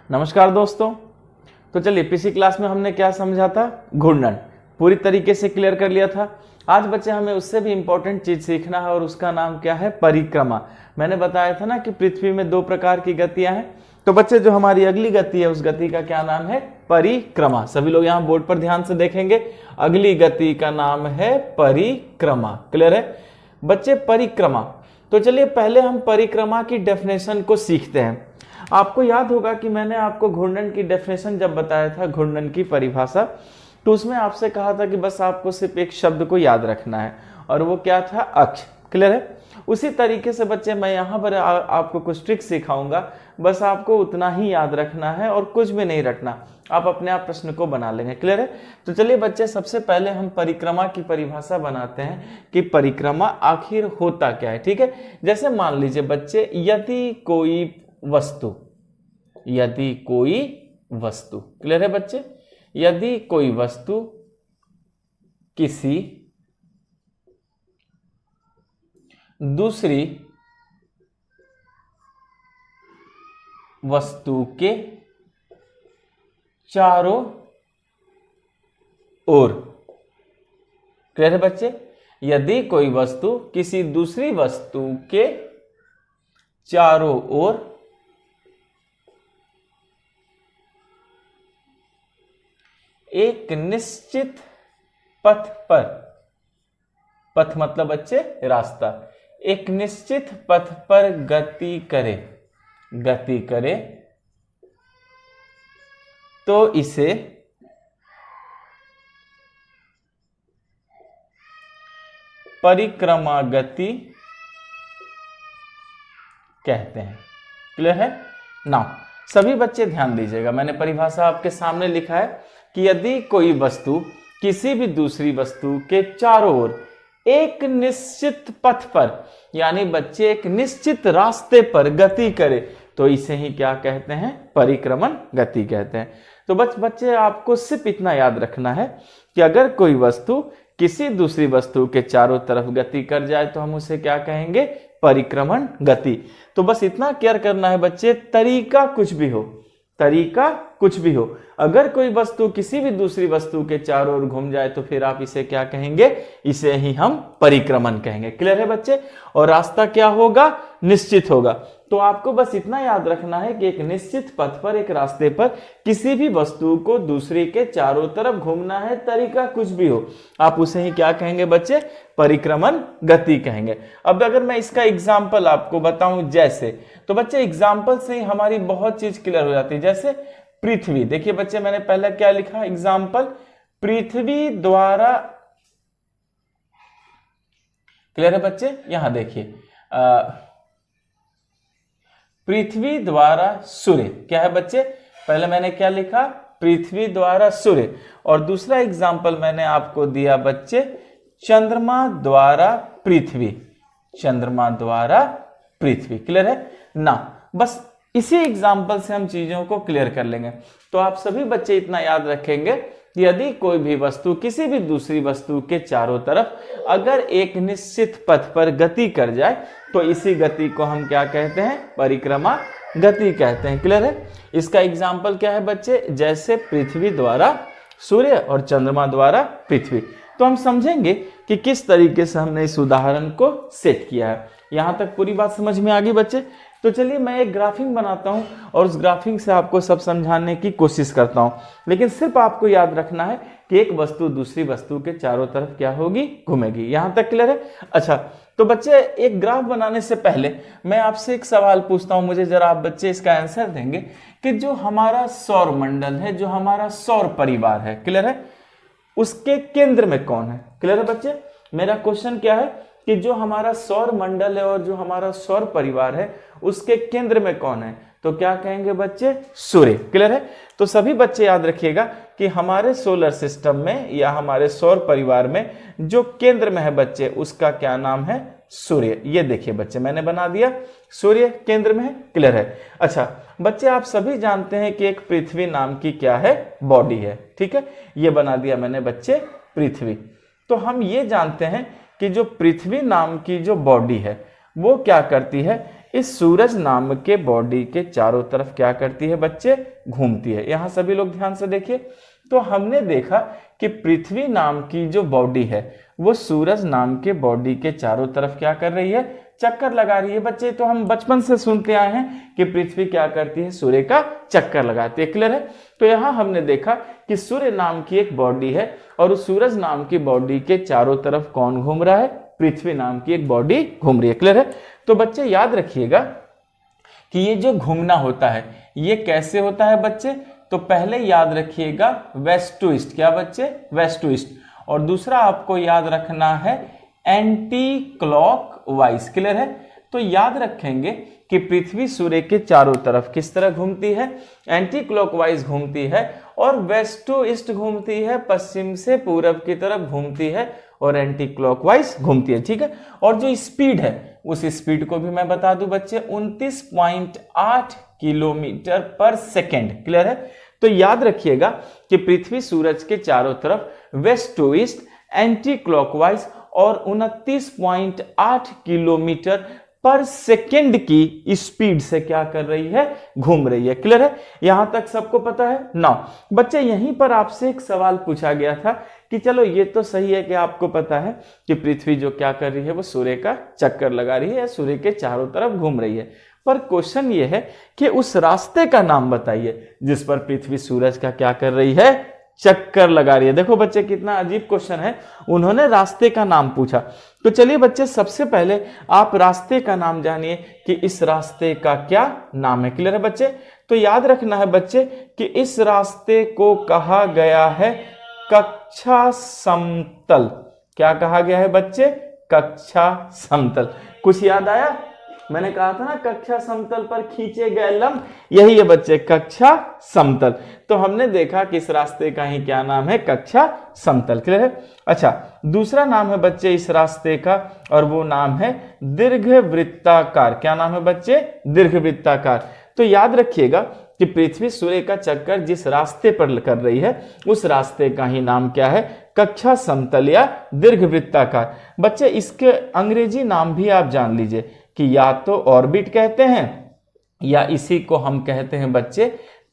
नमस्कार दोस्तों। तो चलिए पिछली क्लास में हमने क्या समझा था, घूर्णन पूरी तरीके से क्लियर कर लिया था। आज बच्चे हमें उससे भी इंपॉर्टेंट चीज सीखना है और उसका नाम क्या है, परिक्रमा। मैंने बताया था ना कि पृथ्वी में दो प्रकार की गतियां हैं। तो बच्चे जो हमारी अगली गति है उस गति का क्या नाम है, परिक्रमा। सभी लोग यहाँ बोर्ड पर ध्यान से देखेंगे, अगली गति का नाम है परिक्रमा। क्लियर है बच्चे, परिक्रमा। तो चलिए पहले हम परिक्रमा की डेफिनेशन को सीखते हैं। आपको याद होगा कि मैंने आपको घूर्णन की डेफिनेशन जब बताया था, घूर्णन की परिभाषा, तो उसमें आपसे कहा था कि बस आपको सिर्फ एक शब्द को याद रखना है और वो क्या था, अक्ष। क्लियर है। उसी तरीके से बच्चे मैं यहाँ पर आपको कुछ ट्रिक सिखाऊंगा, बस आपको उतना ही याद रखना है और कुछ भी नहीं रटना, आप अपने आप प्रश्न को बना लेंगे। क्लियर है। तो चलिए बच्चे सबसे पहले हम परिक्रमा की परिभाषा बनाते हैं कि परिक्रमा आखिर होता क्या है। ठीक है। जैसे मान लीजिए बच्चे, यदि कोई वस्तु, क्लियर है बच्चे, यदि कोई वस्तु किसी दूसरी वस्तु के चारों ओर, क्लियर है बच्चे, यदि कोई वस्तु किसी दूसरी वस्तु के चारों ओर एक निश्चित पथ पर, पथ मतलब बच्चे रास्ता, एक निश्चित पथ पर गति करे तो इसे परिक्रमा गति कहते हैं। क्लियर है ना। सभी बच्चे ध्यान दीजिएगा, मैंने परिभाषा आपके सामने लिखा है कि यदि कोई वस्तु किसी भी दूसरी वस्तु के चारों ओर एक निश्चित पथ पर, यानी बच्चे एक निश्चित रास्ते पर गति करे तो इसे ही क्या कहते हैं, परिक्रमण गति कहते हैं। तो बच्चे आपको सिर्फ इतना याद रखना है कि अगर कोई वस्तु किसी दूसरी वस्तु के चारों तरफ गति कर जाए तो हम उसे क्या कहेंगे, परिक्रमण गति। तो बस इतना केयर करना है बच्चे, तरीका कुछ भी हो, अगर कोई वस्तु किसी भी दूसरी वस्तु के चारों ओर घूम जाए तो फिर आप इसे क्या कहेंगे, इसे ही हम परिक्रमण कहेंगे। क्लियर है बच्चे। और रास्ता क्या होगा, निश्चित होगा। तो आपको बस इतना याद रखना है कि एक निश्चित पथ पर, एक रास्ते पर किसी भी वस्तु को दूसरी के चारों तरफ घूमना है, तरीका कुछ भी हो, आप उसे ही क्या कहेंगे बच्चे, परिक्रमण गति कहेंगे। अब अगर मैं इसका एग्जाम्पल आपको बताऊं जैसे, तो बच्चे एग्जाम्पल से ही हमारी बहुत चीज क्लियर हो जाती है। जैसे पृथ्वी, देखिए बच्चे मैंने पहले क्या लिखा, एग्जाम्पल, पृथ्वी द्वारा, क्लियर है बच्चे, यहां देखिए पृथ्वी द्वारा सूर्य, क्या है बच्चे, पहले मैंने क्या लिखा, पृथ्वी द्वारा सूर्य, और दूसरा एग्जाम्पल मैंने आपको दिया बच्चे, चंद्रमा द्वारा पृथ्वी, क्लियर है ना। बस इसी एग्जाम्पल से हम चीजों को क्लियर कर लेंगे। तो आप सभी बच्चे इतना याद रखेंगे कि यदि कोई भी वस्तु किसी भी दूसरी वस्तु के चारों तरफ अगर एक निश्चित पथ पर गति कर जाए तो इसी गति को हम क्या कहते हैं, परिक्रमा गति कहते हैं। क्लियर है। इसका एग्जाम्पल क्या है बच्चे, जैसे पृथ्वी द्वारा सूर्य और चंद्रमा द्वारा पृथ्वी। तो हम समझेंगे कि किस तरीके से हमने इस उदाहरण को सेट किया है। यहां तक पूरी बात समझ में आ गई बच्चे। तो चलिए मैं एक ग्राफिंग बनाता हूं और उस ग्राफिंग से आपको सब समझाने की कोशिश करता हूं, लेकिन सिर्फ आपको याद रखना है कि एक वस्तु दूसरी वस्तु के चारों तरफ क्या होगी, घूमेगी। यहां तक क्लियर है। अच्छा, तो बच्चे एक ग्राफ बनाने से पहले मैं आपसे एक सवाल पूछता हूं, मुझे जरा आप बच्चे इसका आंसर देंगे कि जो हमारा सौर मंडल है, जो हमारा सौर परिवार है, क्लियर है, उसके केंद्र में कौन है। क्लियर है बच्चे। मेरा क्वेश्चन क्या है कि जो हमारा सौर मंडल है और जो हमारा सौर परिवार है उसके केंद्र में कौन है, तो क्या कहेंगे बच्चे, सूर्य। क्लियर है। तो सभी बच्चे याद रखिएगा कि हमारे सोलर सिस्टम में या हमारे सौर परिवार में जो केंद्र में है बच्चे, उसका क्या नाम है, सूर्य। ये देखिए बच्चे मैंने बना दिया, सूर्य केंद्र में है। क्लियर है। अच्छा बच्चे आप सभी जानते हैं कि एक पृथ्वी नाम की क्या है, बॉडी है। ठीक है, ये बना दिया मैंने बच्चे पृथ्वी। तो हम ये जानते हैं कि जो पृथ्वी नाम की जो बॉडी है वो क्या करती है, इस सूरज नाम के बॉडी के चारों तरफ क्या करती है बच्चे, घूमती है। यहां सभी लोग ध्यान से देखिए, तो हमने देखा कि पृथ्वी नाम की जो बॉडी है वो सूरज नाम के बॉडी के चारों तरफ क्या कर रही है, चक्कर लगा रही है बच्चे। तो हम बचपन से सुनते आए हैं कि पृथ्वी क्या करती है, सूर्य का चक्कर लगाती है। क्लियर है? तो यहां हमने देखा कि सूर्य नाम की एक बॉडी है और उस सूरज नाम की बॉडी के चारों तरफ कौन घूम रहा है, पृथ्वी नाम की एक बॉडी घूम रही है। क्लियर है? तो बच्चे याद रखिएगा कि ये जो घूमना होता है ये कैसे होता है बच्चे, तो पहले याद रखिएगा वेस्ट टू ईस्ट। क्या बच्चे, वेस्ट टू ईस्ट। और दूसरा आपको याद रखना है एंटी क्लॉक वाइज। क्लियर है? तो याद रखेंगे कि पृथ्वी सूर्य के चारों तरफ किस तरह घूमती है, एंटी क्लॉकवाइज घूमती है और वेस्ट टू ईस्ट घूमती है, पश्चिम से पूरब की तरफ घूमती है और एंटी क्लॉकवाइज घूमती है। ठीक है? और जो स्पीड है उस स्पीड को भी मैं बता दूं बच्चे, 29.8 किलोमीटर पर सेकेंड। क्लियर है? तो याद रखिएगा कि पृथ्वी सूरज के चारों तरफ west to east anti clockwise और 29.8 किलोमीटर पर सेकेंड की स्पीड से क्या कर रही है, घूम रही है। क्लियर है? यहां तक सबको पता है ना बच्चे? यहीं पर आपसे एक सवाल पूछा गया था कि चलो ये तो सही है कि आपको पता है कि पृथ्वी जो क्या कर रही है वो सूर्य का चक्कर लगा रही है, सूर्य के चारों तरफ घूम रही है, पर क्वेश्चन ये है कि उस रास्ते का नाम बताइए जिस पर पृथ्वी सूरज का क्या कर रही है, चक्कर लगा रही है। देखो बच्चे कितना अजीब क्वेश्चन है, उन्होंने रास्ते का नाम पूछा। तो चलिए बच्चे सबसे पहले आप रास्ते का नाम जानिए कि इस रास्ते का क्या नाम है। क्लियर है बच्चे? तो याद रखना है बच्चे कि इस रास्ते को कहा गया है कक्षा समतल। क्या कहा गया है बच्चे? कक्षा समतल। कुछ याद आया? मैंने कहा था ना कक्षा समतल पर खींचे गए लंब, यही है बच्चे कक्षा समतल। तो हमने देखा कि इस रास्ते का ही क्या नाम है, कक्षा समतल। क्लियर है? अच्छा, दूसरा नाम है बच्चे इस रास्ते का और वो नाम है दीर्घवृत्ताकार। क्या नाम है बच्चे? दीर्घवृत्ताकार। तो याद रखिएगा कि पृथ्वी सूर्य का चक्कर जिस रास्ते पर कर रही है उस रास्ते का ही नाम क्या है, कक्षा समतल या दीर्घवृत्ताकार। बच्चे इसके अंग्रेजी नाम भी आप जान लीजिए कि या तो ऑर्बिट कहते हैं या इसी को हम कहते हैं बच्चे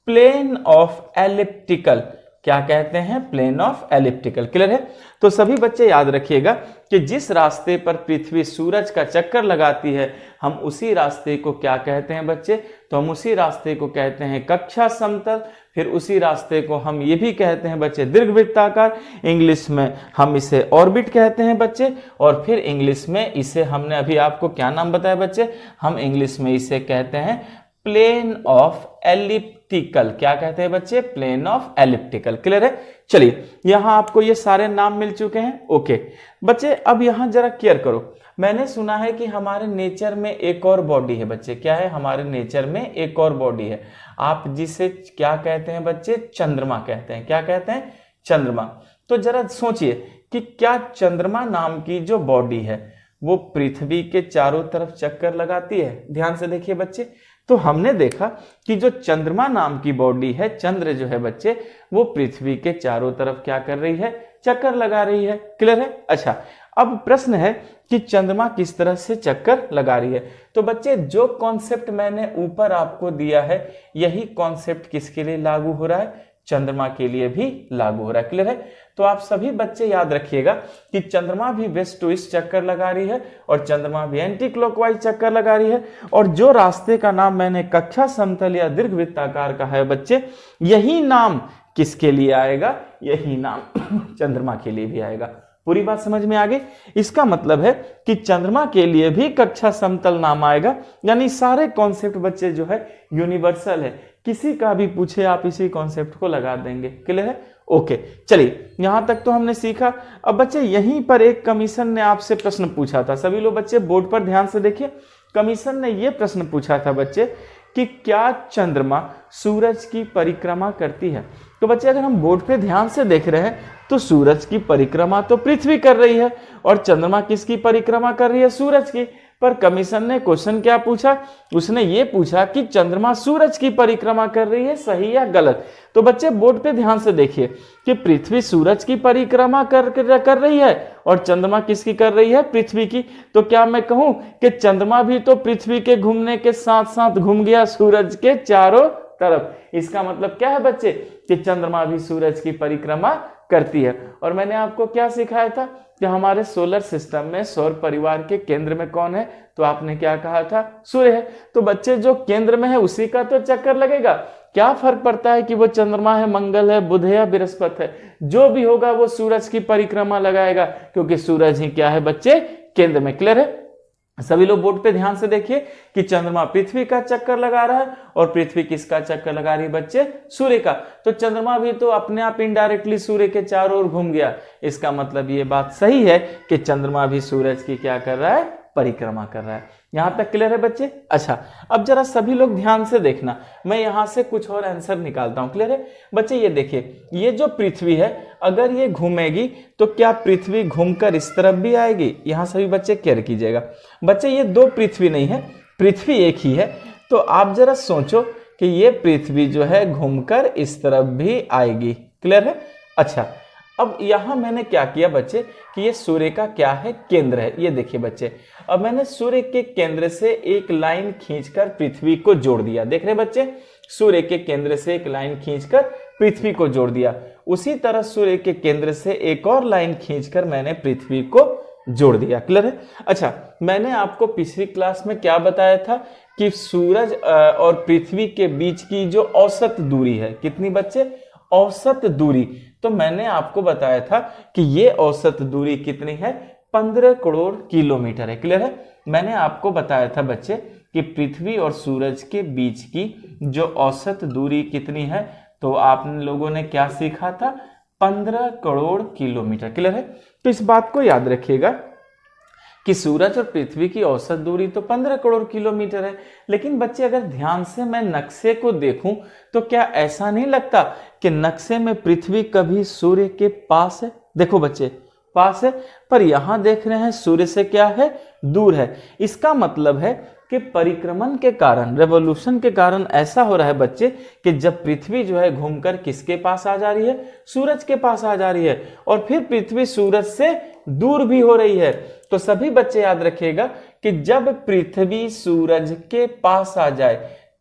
प्लेन ऑफ एलिप्टिकल। क्या कहते हैं? Plane of elliptical. क्लियर है? तो सभी बच्चे याद रखिएगा कि जिस रास्ते पर पृथ्वी सूरज का चक्कर लगाती है हम उसी रास्ते को क्या कहते हैं बच्चे, तो हम उसी रास्ते को कहते हैं कक्षा समतल। फिर उसी रास्ते को हम ये भी कहते हैं बच्चे दीर्घवृत्ताकार, इंग्लिश में हम इसे ऑर्बिट कहते हैं बच्चे। और फिर इंग्लिश में इसे हमने अभी आपको क्या नाम बताया बच्चे, हम इंग्लिश में इसे कहते हैं प्लेन ऑफ एलिप्टिकल। क्या कहते हैं बच्चे? Plane of elliptical. क्लियर है? चलिए यहां आपको ये सारे नाम मिल चुके हैं। ओके बच्चे, अब यहां जरा केयर करो। मैंने सुना है कि हमारे नेचर में एक और बॉडी है बच्चे। क्या है? हमारे नेचर में एक और बॉडी है, आप जिसे क्या कहते हैं बच्चे? चंद्रमा कहते हैं। क्या कहते हैं? चंद्रमा। तो जरा सोचिए कि क्या चंद्रमा नाम की जो बॉडी है वो पृथ्वी के चारों तरफ चक्कर लगाती है? ध्यान से देखिए बच्चे, तो हमने देखा कि जो चंद्रमा नाम की बॉडी है, चंद्र जो है बच्चे, वो पृथ्वी के चारों तरफ क्या कर रही है? चक्कर लगा रही है। क्लियर है? अच्छा, अब प्रश्न है कि चंद्रमा किस तरह से चक्कर लगा रही है। तो बच्चे जो कॉन्सेप्ट मैंने ऊपर आपको दिया है यही कॉन्सेप्ट किसके लिए लागू हो रहा है? चंद्रमा के लिए भी लागू हो रहा है। क्लियर है? तो आप सभी बच्चे याद रखिएगा कि चंद्रमा भी वेस्ट टू ईस्ट चक्कर लगा रही है और चंद्रमा भी एंटी क्लॉकवाइज चक्कर लगा रही है। और जो रास्ते का नाम मैंने कक्षा समतल या दीर्घवृत्ताकार का है बच्चे, यही नाम किसके लिए आएगा? यही नाम चंद्रमा के लिए भी आएगा। पूरी बात समझ में आ गई? इसका मतलब है कि चंद्रमा के लिए भी कक्षा समतल नाम आएगा। यानी सारे कॉन्सेप्ट बच्चे जो है यूनिवर्सल है, किसी का भी पूछे आप इसी कॉन्सेप्ट को लगा देंगे। क्लियर है? ओके चलिए, यहां तक तो हमने सीखा। अब बच्चे यहीं पर एक कमीशन ने आपसे प्रश्न पूछा था, सभी लोग बच्चे बोर्ड पर ध्यान से देखिए। कमीशन ने यह प्रश्न पूछा था बच्चे कि क्या चंद्रमा सूरज की परिक्रमा करती है? तो बच्चे अगर हम बोर्ड पे ध्यान से देख रहे हैं तो सूरज की परिक्रमा तो पृथ्वी कर रही है और चंद्रमा किसकी परिक्रमा कर रही है? सूरज की। पर कमीशन ने क्वेश्चन क्या पूछा, उसने ये पूछा कि चंद्रमा सूरज की परिक्रमा कर रही है, सही या गलत। तो बच्चे बोर्ड पे ध्यान से देखिए कि पृथ्वी सूरज की परिक्रमा कर रही है और चंद्रमा किसकी कर रही है, पृथ्वी की। तो क्या मैं कहूं कि चंद्रमा भी तो पृथ्वी के घूमने के साथ साथ घूम गया सूरज के चारों तरफ। इसका मतलब क्या है बच्चे कि चंद्रमा भी सूरज की परिक्रमा करती है। और मैंने आपको क्या सिखाया था कि हमारे सोलर सिस्टम में सौर परिवार के केंद्र में कौन है, तो आपने क्या कहा था, सूर्य है। तो बच्चे जो केंद्र में है उसी का तो चक्कर लगेगा। क्या फर्क पड़ता है कि वो चंद्रमा है, मंगल है, बुध है या बृहस्पति है, जो भी होगा वो सूरज की परिक्रमा लगाएगा, क्योंकि सूरज ही क्या है बच्चे, केंद्र में। क्लियर है? सभी लोग बोर्ड पे ध्यान से देखिए कि चंद्रमा पृथ्वी का चक्कर लगा रहा है और पृथ्वी किसका चक्कर लगा रही है बच्चे, सूर्य का। तो चंद्रमा भी तो अपने आप इनडायरेक्टली सूर्य के चारों ओर घूम गया। इसका मतलब ये बात सही है कि चंद्रमा भी सूरज की क्या कर रहा है, परिक्रमा कर रहा है। यहां तक क्लियर है बच्चे? अच्छा, अब जरा सभी लोग ध्यान से देखना, मैं यहां से कुछ और आंसर निकालता हूं। क्लियर है बच्चे? ये देखिए, ये जो पृथ्वी है अगर ये घूमेगी तो क्या पृथ्वी घूमकर इस तरफ भी आएगी? यहां सभी बच्चे केयर कीजिएगा। बच्चे ये दो पृथ्वी नहीं है, पृथ्वी एक ही है। तो आप जरा सोचो कि ये पृथ्वी जो है घूमकर इस तरफ भी आएगी। क्लियर है? अच्छा, अब यहां मैंने क्या किया बच्चे कि ये सूर्य का क्या है, केंद्र है। ये देखिए बच्चे, अब मैंने सूर्य के केंद्र से एक लाइन खींचकर पृथ्वी को जोड़ दिया। देख रहे बच्चे, सूर्य के केंद्र से एक लाइन खींचकर पृथ्वी को जोड़ दिया। उसी तरह सूर्य के केंद्र से एक और लाइन खींचकर मैंने पृथ्वी को जोड़ दिया। क्लियर है? अच्छा, मैंने आपको पिछली क्लास में क्या बताया था कि सूरज और पृथ्वी के बीच की जो औसत दूरी है, कितनी बच्चे, औसत दूरी। तो मैंने आपको बताया था कि ये औसत दूरी कितनी है, 15 करोड़ किलोमीटर है। क्लियर है? मैंने आपको बताया था बच्चे कि पृथ्वी और सूरज के बीच की जो औसत दूरी कितनी है, तो आप लोगों ने क्या सीखा था, 15 करोड़ किलोमीटर। क्लियर है? तो इस बात को याद रखिएगा कि सूरज और पृथ्वी की औसत दूरी तो 15 करोड़ किलोमीटर है। लेकिन बच्चे अगर ध्यान से मैं नक्शे को देखूं तो क्या ऐसा नहीं लगता कि नक्शे में पृथ्वी कभी सूर्य के पास है? देखो बच्चे, पास है, पर यहां देख रहे हैं सूर्य से क्या है, दूर है। इसका मतलब है कि परिक्रमण के कारण, रेवोल्यूशन के कारण ऐसा हो रहा है बच्चे कि जब पृथ्वी जो है घूमकर किसके पास आ जा रही है, सूरज के पास आ जा रही है, और फिर पृथ्वी सूरज से दूर भी हो रही है। तो सभी बच्चे याद रखिएगा कि जब पृथ्वी सूरज के पास आ जाए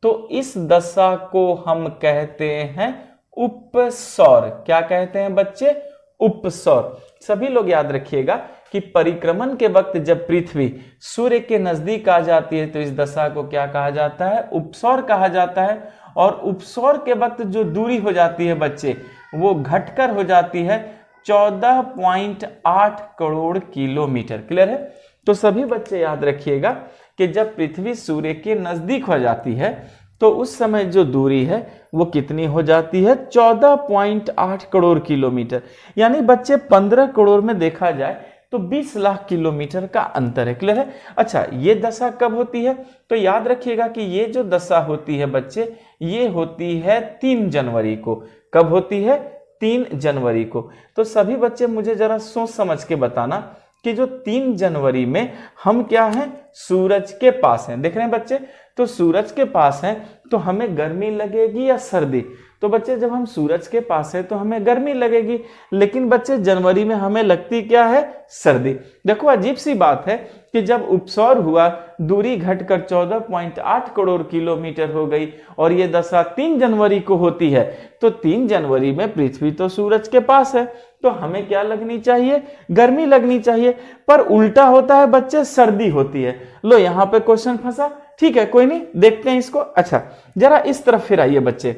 तो इस दशा को हम कहते हैं उपसौर। क्या कहते हैं बच्चे, उपसौर। सभी लोग याद रखिएगा कि परिक्रमण के वक्त जब पृथ्वी सूर्य के नजदीक आ जाती है तो इस दशा को क्या कहा जाता है, उपसौर कहा जाता है। और उपसौर के वक्त जो दूरी हो जाती है बच्चे, वो घटकर हो जाती है 14.8 करोड़ किलोमीटर। क्लियर है? तो सभी बच्चे याद रखिएगा कि जब पृथ्वी सूर्य के नजदीक हो जाती है तो उस समय जो दूरी है वो कितनी हो जाती है, 14.8 करोड़ किलोमीटर। यानी बच्चे 15 करोड़ में देखा जाए तो 20 लाख किलोमीटर का अंतर है। क्लियर है? अच्छा, ये दशा कब होती है, तो याद रखिएगा कि ये जो दशा होती है बच्चे, ये होती है 3 जनवरी को। कब होती है, 3 जनवरी को। तो सभी बच्चे मुझे जरा सोच समझ के बताना कि जो 3 जनवरी में हम क्या हैं, सूरज के पास हैं। देख रहे हैं बच्चे, तो सूरज के पास हैं तो हमें गर्मी लगेगी या सर्दी? तो बच्चे जब हम सूरज के पास है तो हमें गर्मी लगेगी, लेकिन बच्चे जनवरी में हमें लगती क्या है, सर्दी। देखो अजीब सी बात है कि जब उपसौर हुआ, दूरी घटकर 14.8 करोड़ किलोमीटर हो गई और ये दशा 3 जनवरी को होती है, तो 3 जनवरी में पृथ्वी तो सूरज के पास है तो हमें क्या लगनी चाहिए, गर्मी लगनी चाहिए। पर उल्टा होता है बच्चे, सर्दी होती है। लो यहां पे क्वेश्चन फंसा। ठीक है, कोई नहीं, देखते हैं इसको। अच्छा, जरा इस तरफ फिर आइए बच्चे।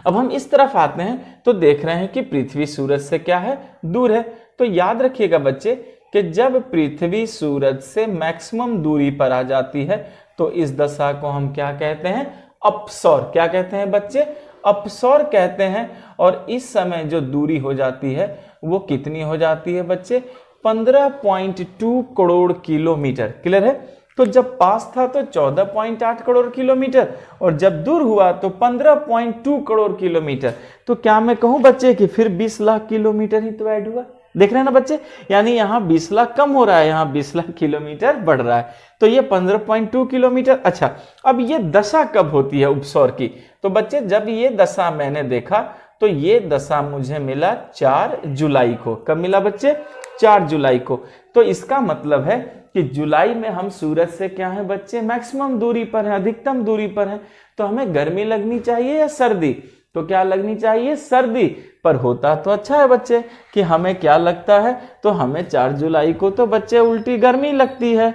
अब हम इस तरफ आते हैं तो देख रहे हैं कि पृथ्वी सूरज से क्या है, दूर है। तो याद रखिएगा बच्चे कि जब पृथ्वी सूरज से मैक्सिमम दूरी पर आ जाती है तो इस दशा को हम क्या कहते हैं, अपसौर। क्या कहते हैं बच्चे, अपसौर कहते हैं। और इस समय जो दूरी हो जाती है वो कितनी हो जाती है बच्चे, 15.2 करोड़ किलोमीटर। क्लियर है? तो जब पास था तो 14.8 करोड़ किलोमीटर और जब दूर हुआ तो 15.2 करोड़ किलोमीटर। तो क्या मैं कहूं बच्चे कि फिर 20 लाख किलोमीटर ही तो ऐड हुआ? देख रहे हैं ना बच्चे, यानी यहाँ 20 लाख कम हो रहा है, यहाँ 20 लाख किलोमीटर बढ़ रहा है, तो ये 15.2 किलोमीटर। अच्छा, अब ये दशा कब होती है उपसौर की? तो बच्चे जब ये दशा मैंने देखा तो ये दशा मुझे मिला 4 जुलाई को। कब मिला बच्चे? 4 जुलाई को। तो इसका मतलब है कि जुलाई में हम सूरज से क्या है बच्चे? मैक्सिमम दूरी पर है, अधिकतम दूरी पर है, तो हमें गर्मी लगनी चाहिए या सर्दी? तो क्या लगनी चाहिए? सर्दी। पर होता तो अच्छा है बच्चे कि हमें क्या लगता है, तो हमें 4 जुलाई को तो बच्चे उल्टी गर्मी लगती है,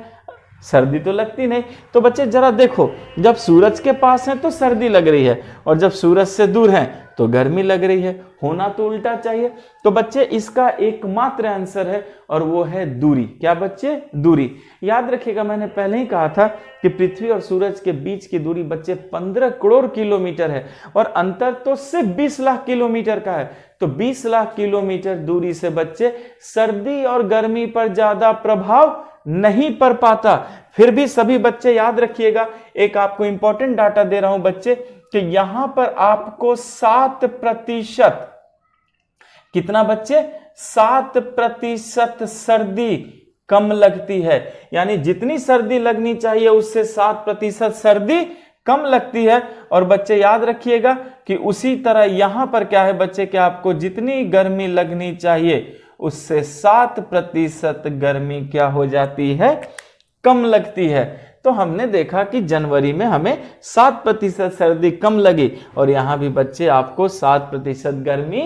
सर्दी तो लगती नहीं। तो बच्चे जरा देखो, जब सूरज के पास है तो सर्दी लग रही है, और जब सूरज से दूर है तो गर्मी लग रही है, होना तो उल्टा चाहिए। तो बच्चे इसका एकमात्र आंसर है और वो है दूरी। क्या बच्चे? दूरी। याद रखिएगा, मैंने पहले ही कहा था कि पृथ्वी और सूरज के बीच की दूरी बच्चे 15 करोड़ किलोमीटर है, और अंतर तो सिर्फ 20 लाख किलोमीटर का है। तो 20 लाख किलोमीटर दूरी से बच्चे सर्दी और गर्मी पर ज्यादा प्रभाव नहीं पड़ पाता। फिर भी सभी बच्चे याद रखिएगा, एक आपको इंपॉर्टेंट डाटा दे रहा हूं बच्चे, कि यहां पर आपको 7%, कितना बच्चे? 7% सर्दी कम लगती है। यानी जितनी सर्दी लगनी चाहिए उससे 7% सर्दी कम लगती है। और बच्चे याद रखिएगा कि उसी तरह यहां पर क्या है बच्चे, कि आपको जितनी गर्मी लगनी चाहिए उससे 7% गर्मी क्या हो जाती है? कम लगती है। तो हमने देखा कि जनवरी में हमें 7% सर्दी कम लगी, और यहां भी बच्चे आपको 7% गर्मी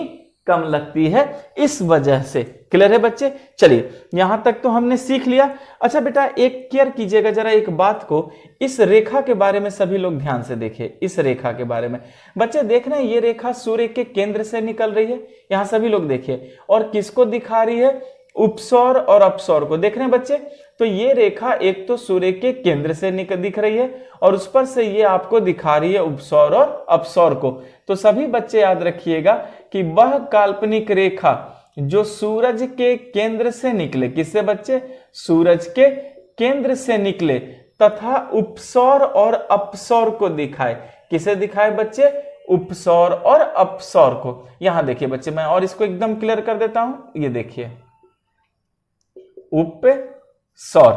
कम लगती है इस वजह से। क्लियर है बच्चे? चलिए यहां तक तो हमने सीख लिया। अच्छा बेटा, एक केयर कीजिएगा जरा एक बात को, इस रेखा के बारे में सभी लोग ध्यान से देखिए। इस रेखा के बारे में बच्चे देख रहे हैं, ये रेखा सूर्य के केंद्र से निकल रही है, यहां सभी लोग देखिए, और किसको दिखा रही है? उपसौर और अपसौर को। देख रहे हैं बच्चे? तो ये रेखा एक तो सूर्य के केंद्र से दिख रही है, और उस पर से ये आपको दिखा रही है उपसौर और अपसौर को। तो सभी बच्चे याद रखिएगा कि वह काल्पनिक रेखा जो सूरज के केंद्र से निकले, किससे बच्चे? सूरज के केंद्र से निकले, तथा उपसौर और अपसौर को दिखाए। किसे दिखाए बच्चे? उपसौर और अपसौर को। यहां देखिए बच्चे, मैं और इसको एकदम क्लियर कर देता हूं। ये देखिए उपसौर,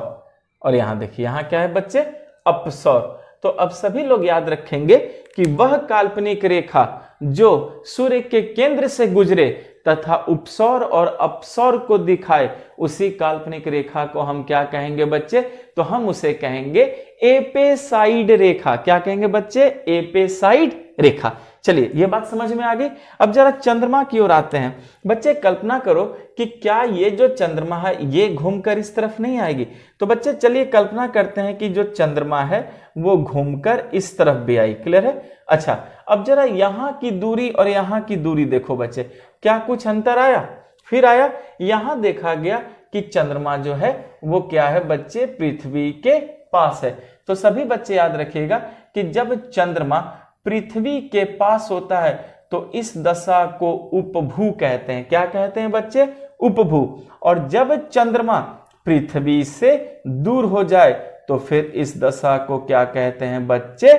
और यहां देखिए यहां क्या है बच्चे? अपसौर। तो अब सभी लोग याद रखेंगे कि वह काल्पनिक रेखा जो सूर्य के केंद्र से गुजरे तथा उपसौर और अपसौर को दिखाए, उसी काल्पनिक रेखा को हम क्या कहेंगे बच्चे? तो हम उसे कहेंगे एपेसाइड रेखा। क्या कहेंगे बच्चे? एपेसाइड रेखा। चलिए ये बात समझ में आ गई। अब जरा चंद्रमा की ओर आते हैं। बच्चे कल्पना करो कि क्या ये जो चंद्रमा है ये घूमकर इस तरफ नहीं आएगी? तो बच्चे चलिए कल्पना करते हैं कि जो चंद्रमा है वो घूमकर इस तरफ भी आई। क्लियर है? अच्छा, अब जरा यहां की दूरी और यहां की दूरी देखो बच्चे, क्या कुछ अंतर आया? फिर आया। यहां देखा गया कि चंद्रमा जो है वो क्या है बच्चे? पृथ्वी के पास है। तो सभी बच्चे याद रखिएगा कि जब चंद्रमा पृथ्वी के पास होता है तो इस दशा को उपभू कहते हैं। क्या कहते हैं बच्चे? उपभू। और जब चंद्रमा पृथ्वी से दूर हो जाए तो फिर इस दशा को क्या कहते हैं बच्चे?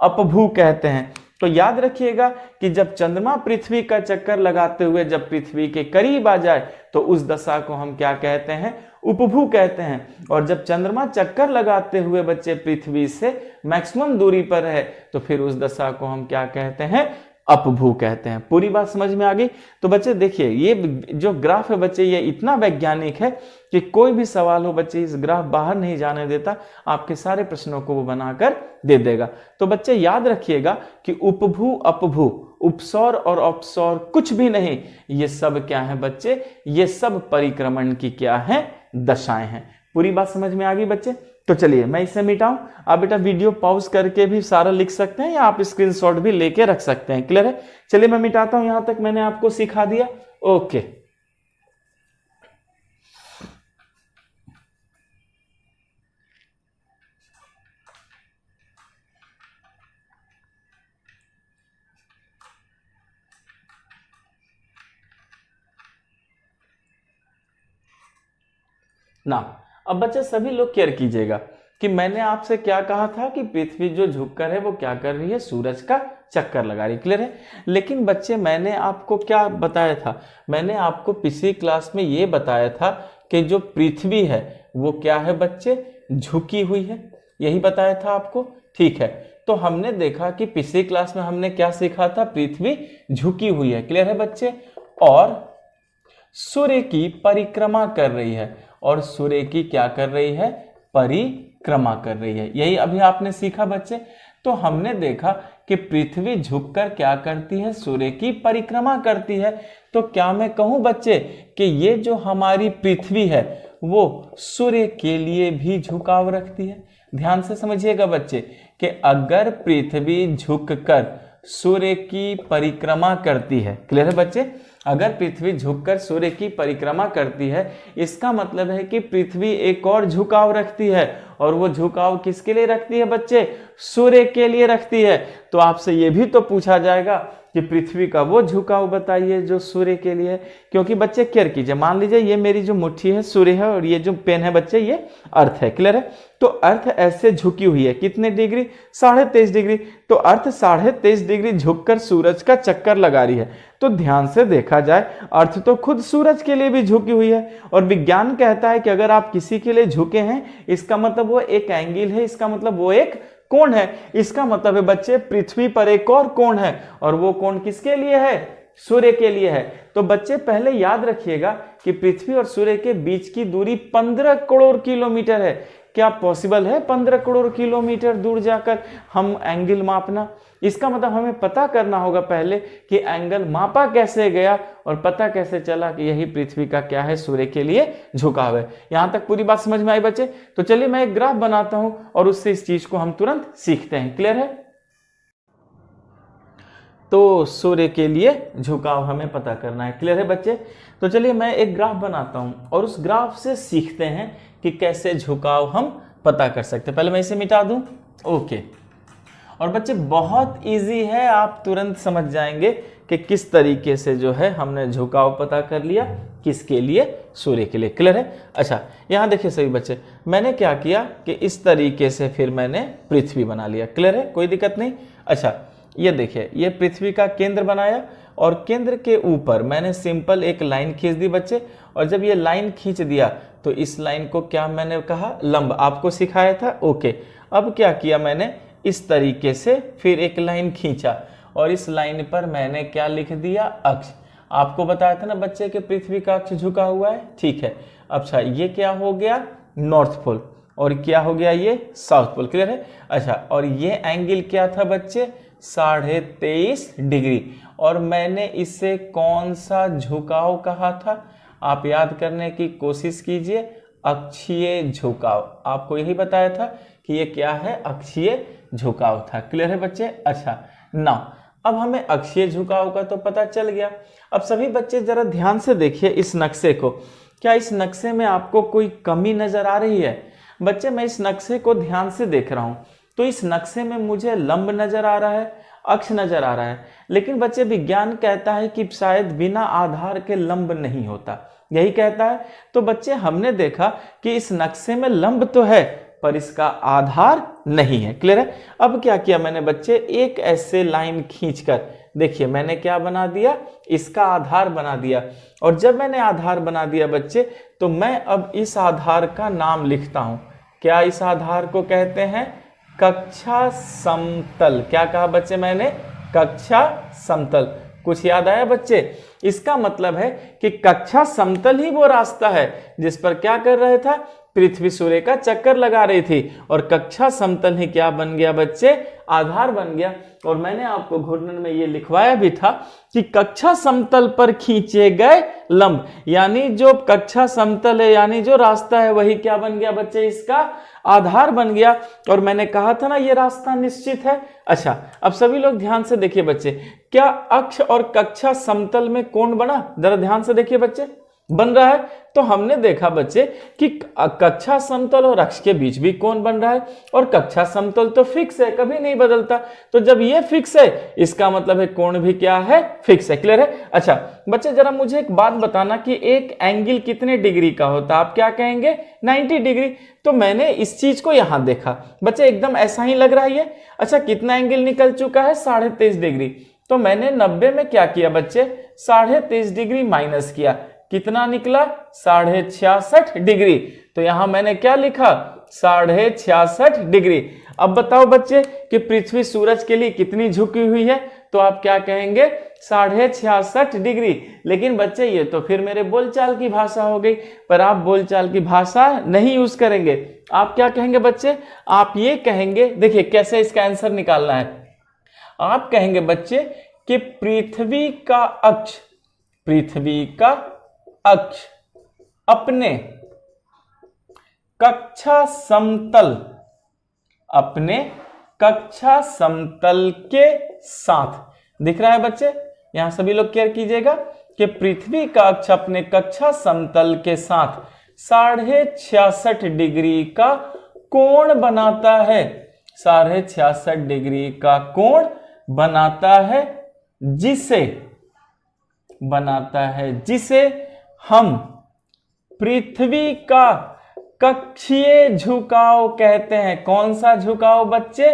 अपभू कहते हैं। तो याद रखिएगा कि जब चंद्रमा पृथ्वी का चक्कर लगाते हुए जब पृथ्वी के करीब आ जाए तो उस दशा को हम क्या कहते हैं? उपभू कहते हैं। और जब चंद्रमा चक्कर लगाते हुए बच्चे पृथ्वी से मैक्सिमम दूरी पर है तो फिर उस दशा को हम क्या कहते हैं? अपभू कहते हैं। पूरी बात समझ में आ गई? तो बच्चे देखिए, ये जो ग्राफ है बच्चे ये इतना वैज्ञानिक है कि कोई भी सवाल हो बच्चे इस ग्राफ बाहर नहीं जाने देता, आपके सारे प्रश्नों को वो बनाकर दे देगा। तो बच्चे याद रखिएगा कि उपभू अपभू, उपसौर और अपसौर कुछ भी नहीं, ये सब क्या है बच्चे? ये सब परिक्रमण की क्या है? दशाएं हैं। पूरी बात समझ में आ गई बच्चे? तो चलिए मैं इसे मिटाऊं। आप बेटा वीडियो पॉज करके भी सारा लिख सकते हैं या आप स्क्रीनशॉट भी लेके रख सकते हैं। क्लियर है? चलिए मैं मिटाता हूं। यहां तक मैंने आपको सिखा दिया। ओके, ना अब बच्चे सभी लोग केयर कीजिएगा। कि मैंने आपसे क्या कहा था कि पृथ्वी जो झुककर है वो क्या कर रही है, सूरज का चक्कर लगा रही। क्लियर है। लेकिन बच्चे मैंने आपको क्या बताया था, मैंने आपको पिछली क्लास में ये बताया था कि जो पृथ्वी है वो क्या है बच्चे, झुकी हुई है, यही बताया था आपको। ठीक है, तो हमने देखा कि पिछली क्लास में हमने क्या सीखा था, पृथ्वी झुकी हुई है। क्लियर है बच्चे, और सूर्य की परिक्रमा कर रही है, और सूर्य की क्या कर रही है, परिक्रमा कर रही है, यही अभी आपने सीखा बच्चे। तो हमने देखा कि पृथ्वी झुककर क्या करती है, सूर्य की परिक्रमा करती है। तो क्या मैं कहूं बच्चे कि ये जो हमारी पृथ्वी है वो सूर्य के लिए भी झुकाव रखती है। ध्यान से समझिएगा बच्चे कि अगर पृथ्वी झुककर सूर्य की परिक्रमा करती है, क्लियर है बच्चे, अगर पृथ्वी झुककर सूर्य की परिक्रमा करती है, इसका मतलब है कि पृथ्वी एक और झुकाव रखती है, और वो झुकाव किसके लिए रखती है बच्चे, सूर्य के लिए रखती है। तो आपसे ये भी तो पूछा जाएगा कि पृथ्वी का वो झुकाव बताइए जो सूर्य के लिए, क्योंकि बच्चे केयर कीजिए, मान लीजिए ये मेरी जो मुट्ठी है सूर्य है, और ये जो पेन है बच्चे ये अर्थ है। क्लियर है। तो अर्थ ऐसे झुकी हुई है, कितने डिग्री, 23.5 डिग्री। तो अर्थ 23.5 डिग्री झुककर सूरज का चक्कर लगा रही है। तो ध्यान से देखा जाए अर्थ तो खुद सूरज के लिए भी झुकी हुई है, और विज्ञान कहता है कि अगर आप किसी के लिए झुके हैं इसका मतलब वो एक एंगल है, इसका मतलब वो एक कोण है। इसका मतलब है बच्चे पृथ्वी पर एक और कोण है, और वो कोण किसके लिए है, सूर्य के लिए है। तो बच्चे पहले याद रखिएगा कि पृथ्वी और सूर्य के बीच की दूरी 15 करोड़ किलोमीटर है। क्या पॉसिबल है 15 करोड़ किलोमीटर दूर जाकर हम एंगल मापना? इसका मतलब हमें पता करना होगा पहले कि एंगल मापा कैसे गया, और पता कैसे चला कि यही पृथ्वी का क्या है, सूर्य के लिए झुकाव है। यहां तक पूरी बात समझ में आई बच्चे? तो चलिए मैं एक ग्राफ बनाता हूं और उससे इस चीज को हम तुरंत सीखते हैं। क्लियर है। तो सूर्य के लिए झुकाव हमें पता करना है। क्लियर है बच्चे। तो चलिए मैं एक ग्राफ बनाता हूं और उस ग्राफ से सीखते हैं कि कैसे झुकाव हम पता कर सकते हैं। पहले मैं इसे मिटा दूं। ओके। और बच्चे बहुत इजी है, आप तुरंत समझ जाएंगे कि किस तरीके से जो है हमने झुकाव पता कर लिया, किसके लिए, सूर्य के लिए। क्लियर है। अच्छा यहां देखिए सभी बच्चे, मैंने क्या किया कि इस तरीके से फिर मैंने पृथ्वी बना लिया। क्लियर है, कोई दिक्कत नहीं। अच्छा ये देखिए, ये पृथ्वी का केंद्र बनाया, और केंद्र के ऊपर मैंने सिंपल एक लाइन खींच दी बच्चे। और जब ये लाइन खींच दिया तो इस लाइन को क्या मैंने कहा, लंब, आपको सिखाया था। ओके। अब क्या किया मैंने, इस तरीके से फिर एक लाइन खींचा, और इस लाइन पर मैंने क्या लिख दिया, अक्ष। आपको बताया था ना बच्चे कि पृथ्वी का अक्ष झुका हुआ है। ठीक है। अच्छा ये क्या हो गया, नॉर्थ पोल, और क्या हो गया ये साउथ पोल। क्लियर है। अच्छा और ये एंगल क्या था बच्चे, 23.5 डिग्री। और मैंने इससे कौन सा झुकाव कहा था, आप याद करने की कोशिश कीजिए, अक्षीय झुकाव। आपको यही बताया था कि ये क्या है, अक्षीय झुकाव था। क्लियर है बच्चे। अच्छा ना, अब हमें अक्षीय झुकाव का तो पता चल गया। अब सभी बच्चे जरा ध्यान से देखिए इस नक्शे को। क्या इस नक्शे में आपको कोई कमी नजर आ रही है? बच्चे मैं इस नक्शे को ध्यान से देख रहा हूं, तो इस नक्शे में मुझे लंब नजर आ रहा है, अक्ष नजर आ रहा है। लेकिन बच्चे विज्ञान कहता है कि शायद बिना आधार के लंब नहीं होता, यही कहता है। तो बच्चे हमने देखा कि इस नक्शे में लंब तो है पर इसका आधार नहीं है। क्लियर है। अब क्या किया मैंने बच्चे, एक ऐसे लाइन खींचकर देखिए मैंने क्या बना दिया, इसका आधार बना दिया। और जब मैंने आधार बना दिया बच्चे, तो मैं अब इस आधार का नाम लिखता हूं। क्या इस आधार को कहते हैं, कक्षा समतल। क्या कहा बच्चे मैंने, कक्षा समतल। कुछ याद आया बच्चे? इसका मतलब है कि कक्षा समतल ही वो रास्ता है जिस पर क्या कर रहे था, पृथ्वी सूर्य का चक्कर लगा रही थी, और कक्षा समतल ही क्या बन गया बच्चे, आधार बन गया। और मैंने आपको घूर्णन में ये लिखवाया भी था कि कक्षा समतल पर खींचे गए लंब, यानी जो कक्षा समतल है यानी जो रास्ता है वही क्या बन गया बच्चे, इसका आधार बन गया। और मैंने कहा था ना ये रास्ता निश्चित है। अच्छा अब सभी लोग ध्यान से देखिए बच्चे, क्या अक्ष और कक्षा समतल में कोण बना? जरा ध्यान से देखिए बच्चे, बन रहा है। तो हमने देखा बच्चे कि कक्षा समतल और अक्ष के बीच भी कोण बन रहा है, और कक्षा समतल तो फिक्स है, कभी नहीं बदलता। तो जब ये फिक्स है इसका मतलब है कोण भी क्या है, फिक्स है। क्लियर है? अच्छा बच्चे जरा मुझे एक बात बताना कि एक एंगल कितने डिग्री का होता है? आप क्या कहेंगे? 90 डिग्री। तो मैंने इस चीज को यहां देखा बच्चे, एकदम ऐसा ही लग रहा है। अच्छा कितना एंगल निकल चुका है? 23.5 डिग्री। तो मैंने 90 में क्या किया बच्चे? 23.5 डिग्री माइनस किया, कितना निकला? 66.5 डिग्री। तो यहां मैंने क्या लिखा? 66.5 डिग्री। अब बताओ बच्चे कि पृथ्वी सूरज के लिए कितनी झुकी हुई है? तो आप क्या कहेंगे? 66.5 डिग्री। लेकिन बच्चे ये तो फिर मेरे बोलचाल की भाषा हो गई, पर आप बोलचाल की भाषा नहीं यूज करेंगे। आप क्या कहेंगे बच्चे? आप ये कहेंगे, देखिए कैसे इसका आंसर निकालना है। आप कहेंगे बच्चे कि पृथ्वी का अक्ष अपने कक्षा समतल के साथ, दिख रहा है बच्चे? यहां सभी लोग केयर कीजिएगा कि पृथ्वी का अक्ष अपने कक्षा समतल के साथ 66.5 डिग्री का कोण बनाता है। 66.5 डिग्री का कोण बनाता है, जिसे हम पृथ्वी का कक्षीय झुकाव कहते हैं। कौन सा झुकाव बच्चे?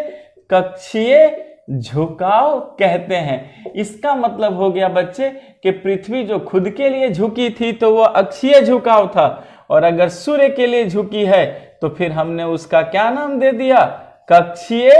कक्षीय झुकाव कहते हैं। इसका मतलब हो गया बच्चे कि पृथ्वी जो खुद के लिए झुकी थी तो वह अक्षीय झुकाव था, और अगर सूर्य के लिए झुकी है तो फिर हमने उसका क्या नाम दे दिया? कक्षीय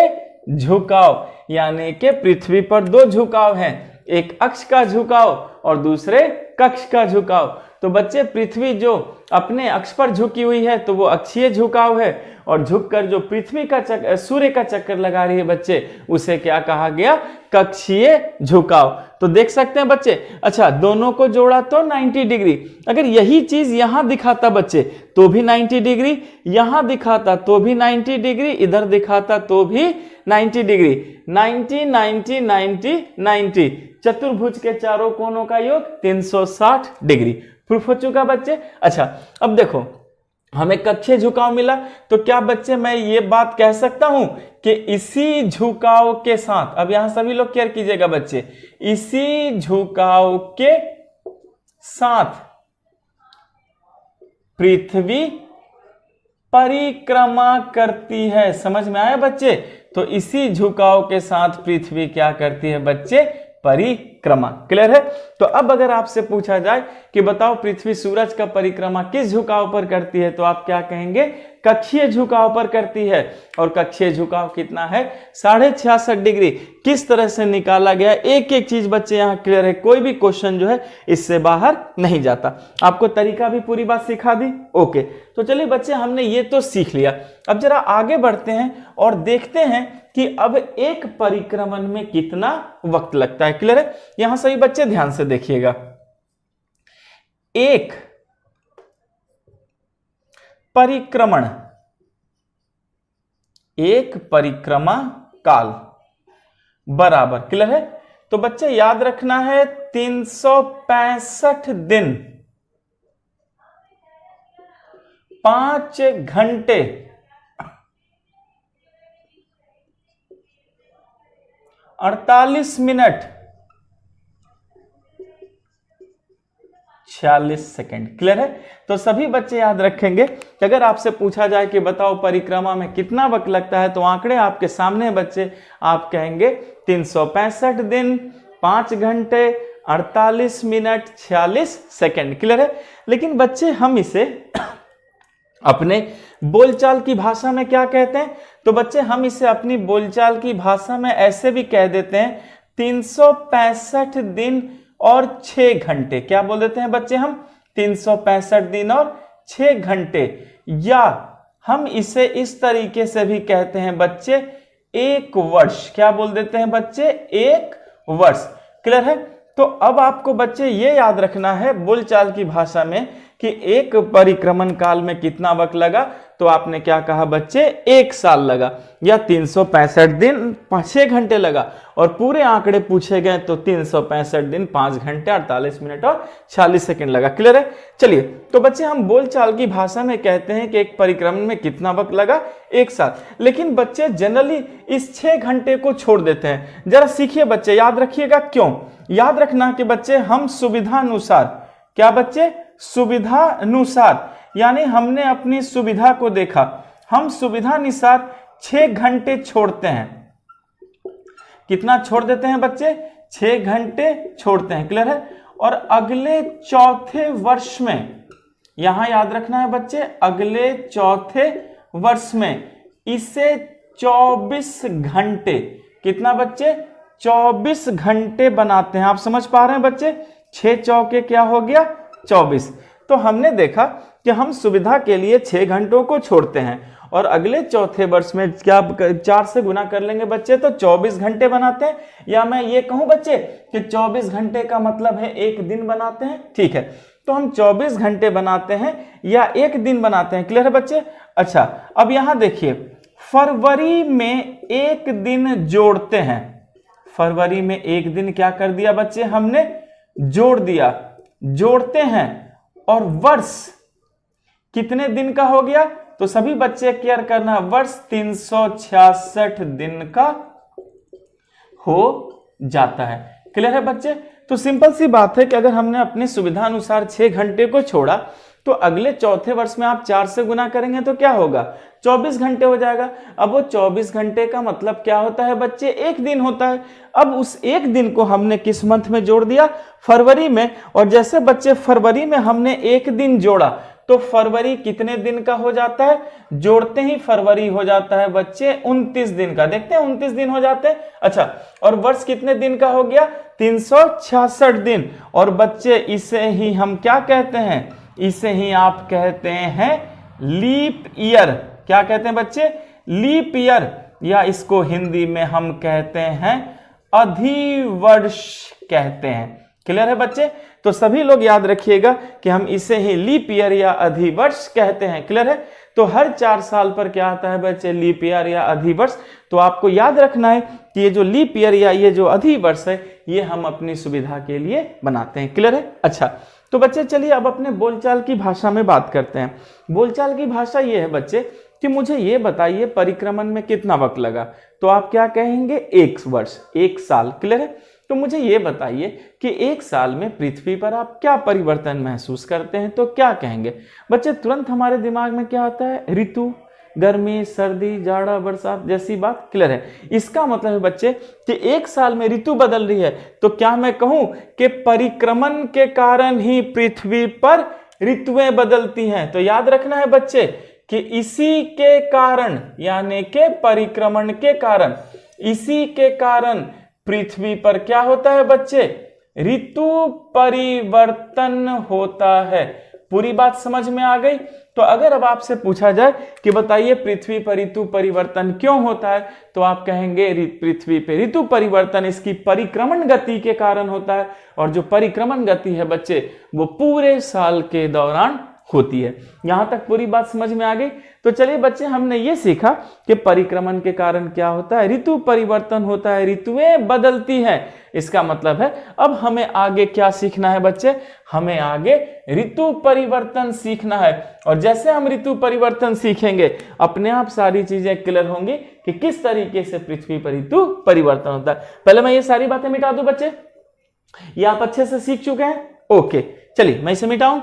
झुकाव। यानी कि पृथ्वी पर दो झुकाव हैं, एक अक्ष का झुकाव और दूसरे कक्ष का झुकाव। तो बच्चे पृथ्वी जो अपने अक्ष पर झुकी हुई है तो वो अक्षीय झुकाव है, और झुककर जो पृथ्वी का सूर्य का चक्कर लगा रही है बच्चे, उसे क्या कहा गया? कक्षीय झुकाव। तो देख सकते हैं बच्चे। अच्छा दोनों को जोड़ा तो 90 डिग्री। अगर यही चीज यहां दिखाता बच्चे तो भी 90 डिग्री, यहां दिखाता तो भी 90 डिग्री, इधर दिखाता तो भी 90 डिग्री। 90 90 90 90, चतुर्भुज के चारों कोनों का योग 360 डिग्री। प्रूफ हो चुका बच्चे। अच्छा अब देखो हमें कक्षीय झुकाव मिला, तो क्या बच्चे मैं ये बात कह सकता हूं कि इसी झुकाव के साथ, अब यहां सभी लोग केयर कीजिएगा बच्चे, इसी झुकाव के साथ पृथ्वी परिक्रमा करती है। समझ में आया बच्चे? तो इसी झुकाव के साथ पृथ्वी क्या करती है बच्चे? परिक्रमा। क्लियर है? तो अब अगर आपसे पूछा जाए कि बताओ पृथ्वी सूरज का परिक्रमा किस झुकाव पर करती है, तो आप क्या कहेंगे? कक्षीय झुकाव पर करती है। और कक्षीय झुकाव कितना है? 66.5 डिग्री। किस तरह से निकाला गया, एक एक चीज बच्चे यहां क्लियर है, कोई भी क्वेश्चन जो है इससे बाहर नहीं जाता। आपको तरीका भी पूरी बात सिखा दी। ओके तो चलिए बच्चे हमने ये तो सीख लिया। अब जरा आगे बढ़ते हैं और देखते हैं कि अब एक परिक्रमण में कितना वक्त लगता है। क्लियर है? यहां सभी बच्चे ध्यान से देखिएगा। एक परिक्रमा काल बराबर, क्लियर है? तो बच्चे याद रखना है 365 दिन 5 घंटे 48 मिनट 46 सेकेंड। क्लियर है? तो सभी बच्चे याद रखेंगे कि अगर आपसे पूछा जाए कि बताओ परिक्रमा में कितना वक्त लगता है, तो आंकड़े आपके सामने बच्चे, आप कहेंगे 365 दिन 5 घंटे 48 मिनट 46 सेकेंड। क्लियर है? लेकिन बच्चे हम इसे अपने बोलचाल की भाषा में क्या कहते हैं? तो बच्चे हम इसे अपनी बोलचाल की भाषा में ऐसे भी कह देते हैं 365 दिन और 6 घंटे। क्या बोल देते हैं बच्चे हम? 365 दिन और 6 घंटे। या हम इसे इस तरीके से भी कहते हैं बच्चे 1 वर्ष। क्या बोल देते हैं बच्चे? 1 वर्ष। क्लियर है? तो अब आपको बच्चे ये याद रखना है बोलचाल की भाषा में कि एक परिक्रमण काल में कितना वक्त लगा, तो आपने क्या कहा बच्चे, 1 साल लगा, या 365 दिन 6 घंटे लगा, और पूरे आंकड़े पूछे गए तो 365 दिन 5 घंटे 48 मिनट और 46 सेकंड लगा। क्लियर है? चलिए, तो बच्चे हम बोलचाल की भाषा में कहते हैं कि एक परिक्रमण में कितना वक्त लगा, 1 साल। लेकिन बच्चे जनरली इस 6 घंटे को छोड़ देते हैं। जरा सीखिए बच्चे, याद रखिएगा क्यों। याद रखना कि बच्चे हम सुविधा अनुसार, क्या बच्चे, सुविधा अनुसार, यानी हमने अपनी सुविधा को देखा, हम सुविधा अनुसार 6 घंटे छोड़ते हैं। कितना छोड़ देते हैं बच्चे, 6 घंटे छोड़ते हैं। क्लियर है? और अगले चौथे वर्ष में, यहां याद रखना है बच्चे, अगले चौथे वर्ष में इसे 24 घंटे, कितना बच्चे, 24 घंटे बनाते हैं। आप समझ पा रहे हैं बच्चे, 6 चौके क्या हो गया, 24। तो हमने देखा कि हम सुविधा के लिए 6 घंटों को छोड़ते हैं, और अगले चौथे वर्ष में क्या 4 से गुना कर लेंगे बच्चे, तो 24 घंटे बनाते हैं। या मैं ये कहूं बच्चे कि 24 घंटे का मतलब है 1 दिन बनाते हैं। ठीक है, तो हम 24 घंटे बनाते हैं या 1 दिन बनाते हैं। क्लियर है बच्चे? अच्छा, अब यहां देखिए, फरवरी में 1 दिन जोड़ते हैं। फरवरी में 1 दिन क्या कर दिया बच्चे, हमने जोड़ दिया, जोड़ते हैं, और वर्ष कितने दिन का हो गया, तो सभी बच्चे केयर करना, वर्ष 366 दिन का हो जाता है। क्लियर है बच्चे? तो सिंपल सी बात है कि अगर हमने अपनी सुविधा अनुसार 6 घंटे को छोड़ा, तो अगले चौथे वर्ष में आप 4 से गुना करेंगे तो क्या होगा, 24 घंटे हो जाएगा। अब वो 24 घंटे का मतलब क्या होता है बच्चे, 1 दिन होता है। अब उस 1 दिन को हमने किस मंथ में जोड़ दिया, फरवरी में। और जैसे बच्चे फरवरी में हमने 1 दिन जोड़ा, तो फरवरी कितने दिन का हो जाता है, जोड़ते ही फरवरी हो जाता है बच्चे 29 दिन का। देखते हैं 29 दिन हो जाते हैं। अच्छा, और वर्ष कितने दिन का हो गया, 366 दिन। और बच्चे इसे ही हम क्या कहते हैं, इसे ही आप कहते हैं लीप ईयर। क्या कहते हैं बच्चे, लीप ईयर, या इसको हिंदी में हम कहते हैं अधिवर्ष कहते हैं। क्लियर है बच्चे? तो सभी लोग याद रखिएगा कि हम इसे ही लीप ईयर या अधिवर्ष कहते हैं। क्लियर है? तो हर 4 साल पर क्या आता है बच्चे, लीप ईयर या अधिवर्ष। तो आपको याद रखना है कि ये जो लीप ईयर या ये जो अधिवर्ष है, ये हम अपनी सुविधा के लिए बनाते हैं। क्लियर है? अच्छा, तो बच्चे चलिए अब अपने बोलचाल की भाषा में बात करते हैं। बोलचाल की भाषा ये है बच्चे कि मुझे ये बताइए परिक्रमण में कितना वक्त लगा, तो आप क्या कहेंगे, 1 वर्ष, 1 साल। क्लियर है? तो मुझे ये बताइए कि 1 साल में पृथ्वी पर आप क्या परिवर्तन महसूस करते हैं, तो क्या कहेंगे बच्चे। तुरंत हमारे दिमाग में क्या आता है, ऋतु, गर्मी, सर्दी, जाड़ा, बरसात जैसी बात। क्लियर है? इसका मतलब है बच्चे कि 1 साल में ऋतु बदल रही है, तो क्या मैं कहूं कि परिक्रमण के कारण ही पृथ्वी पर ऋतुएं बदलती हैं। तो याद रखना है बच्चे कि इसी के कारण, यानी के परिक्रमण के कारण, इसी के कारण पृथ्वी पर क्या होता है बच्चे, ऋतु परिवर्तन होता है। पूरी बात समझ में आ गई? तो अगर अब आपसे पूछा जाए कि बताइए पृथ्वी पर ऋतु परिवर्तन क्यों होता है, तो आप कहेंगे पृथ्वी पे ऋतु परिवर्तन इसकी परिक्रमण गति के कारण होता है। और जो परिक्रमण गति है बच्चे, वो पूरे साल के दौरान होती है। यहां तक पूरी बात समझ में आ गई? तो चलिए बच्चे, हमने ये सीखा कि परिक्रमण के कारण क्या होता है, ऋतु परिवर्तन होता है, ऋतुएं बदलती हैं। इसका मतलब है अब हमें आगे क्या सीखना है बच्चे, हमें आगे ऋतु परिवर्तन सीखना है। और जैसे हम ऋतु परिवर्तन सीखेंगे, अपने आप सारी चीजें क्लियर होंगी कि किस तरीके से पृथ्वी पर ऋतु परिवर्तन होता है। पहले मैं ये सारी बातें मिटा दूं बच्चे, ये आप अच्छे से सीख चुके हैं। ओके, चलिए मैं इसे मिटाऊं।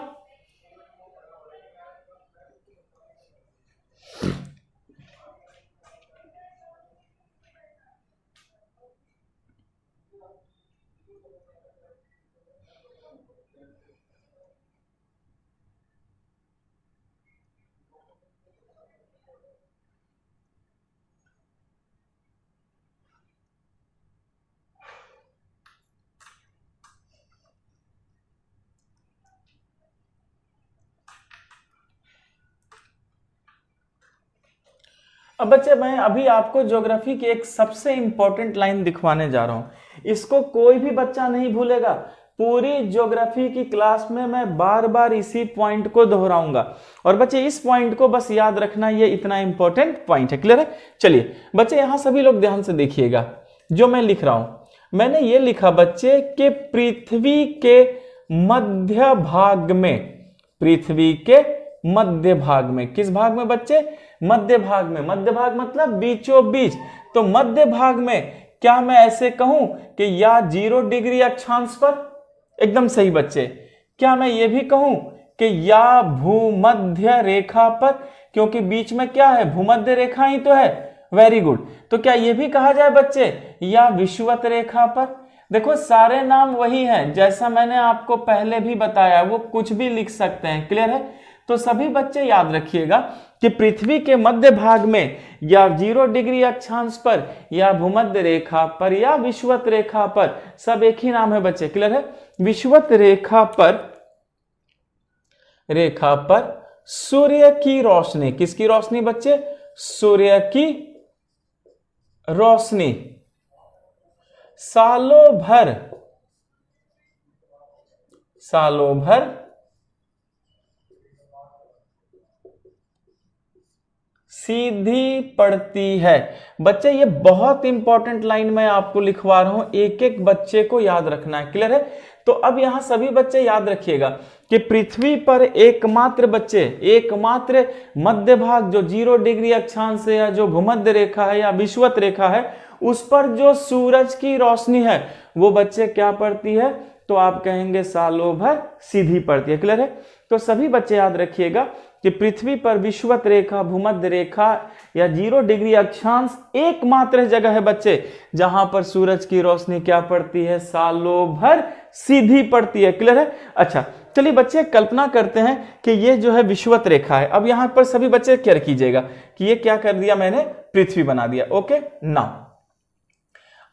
अब बच्चे, मैं अभी आपको ज्योग्राफी की एक सबसे इंपॉर्टेंट लाइन दिखवाने जा रहा हूं। इसको कोई भी बच्चा नहीं भूलेगा। पूरी ज्योग्राफी की क्लास में मैं बार बार इसी पॉइंट को दोहराऊंगा और बच्चे इस पॉइंट को बस याद रखना, ये इतना इंपॉर्टेंट पॉइंट है। क्लियर है? चलिए बच्चे यहां सभी लोग ध्यान से देखिएगा जो मैं लिख रहा हूं। मैंने ये लिखा बच्चे कि पृथ्वी के मध्य भाग में, पृथ्वी के मध्य भाग में, किस भाग में बच्चे? मध्य भाग में। मध्य भाग मतलब बीचों बीच। तो मध्य भाग में क्या मैं ऐसे कहूं कि या 0 डिग्री अक्षांश पर? एकदम सही बच्चे। क्या मैं ये भी कहूं कि या भूमध्य रेखा पर? क्योंकि बीच में क्या है? भूमध्य रेखा ही तो है। Very good. तो क्या ये भी कहा जाए बच्चे या विषुवत रेखा पर? देखो सारे नाम वही हैं, जैसा मैंने आपको पहले भी बताया, वो कुछ भी लिख सकते हैं। क्लियर है? तो सभी बच्चे याद रखिएगा कि पृथ्वी के मध्य भाग में या 0 डिग्री अक्षांश पर या भूमध्य रेखा पर या विषुवत रेखा पर, सब एक ही नाम है बच्चे। क्लियर है? विषुवत रेखा पर सूर्य की रोशनी, किसकी रोशनी बच्चे? सूर्य की रोशनी सालों भर सीधी पड़ती है। बच्चे ये बहुत इंपॉर्टेंट लाइन मैं आपको लिखवा रहा हूं, एक एक बच्चे को याद रखना है। क्लियर है? तो अब यहां सभी बच्चे याद रखिएगा कि पृथ्वी पर एकमात्र बच्चे, एकमात्र मध्य भाग जो 0 डिग्री अक्षांश है या जो भूमध्य रेखा है या विषुवत रेखा है, उस पर जो सूरज की रोशनी है वो बच्चे क्या पड़ती है? तो आप कहेंगे सालों भर सीधी पड़ती है। क्लियर है? तो सभी बच्चे याद रखिएगा कि पृथ्वी पर विषुवत रेखा, भूमध्य रेखा या 0 डिग्री अक्षांश एकमात्र जगह है बच्चे जहां पर सूरज की रोशनी क्या पड़ती है? सालों भर सीधी पड़ती है। क्लियर है? अच्छा चलिए बच्चे कल्पना करते हैं कि ये जो है विषुवत रेखा है। अब यहां पर सभी बच्चे केयर कीजिएगा कि ये क्या कर दिया मैंने? पृथ्वी बना दिया। ओके नाउ